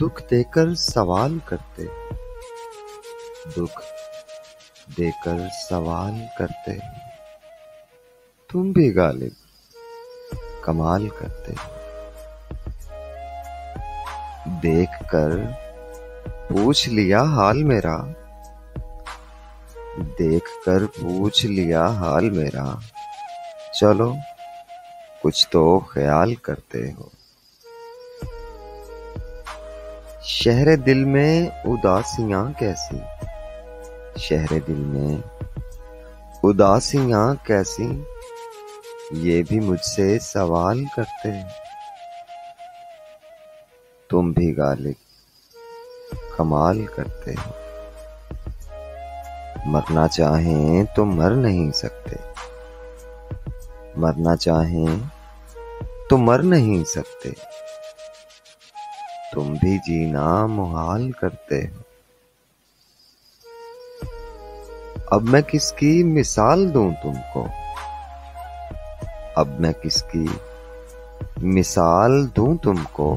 दुख देकर सवाल करते, दुख देकर सवाल करते, तुम भी गालिब कमाल करते। देखकर पूछ लिया हाल मेरा, देखकर पूछ लिया हाल मेरा, चलो कुछ तो ख्याल करते हो। शहरे दिल में उदासियां कैसी, शहरे दिल में उदासियां कैसी, ये भी मुझसे सवाल करते हैं। तुम भी गालिब कमाल करते हो। मरना चाहें तो मर नहीं सकते, मरना चाहें तो मर नहीं सकते, तुम भी जीना मुहाल करते हो। अब मैं किसकी मिसाल दूं तुमको, अब मैं किसकी मिसाल दूं तुमको,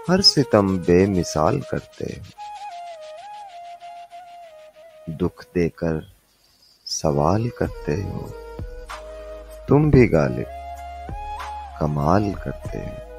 हर सितम बेमिसाल करते हो। दुख देकर सवाल करते हो, तुम भी गालिब कमाल करते हो।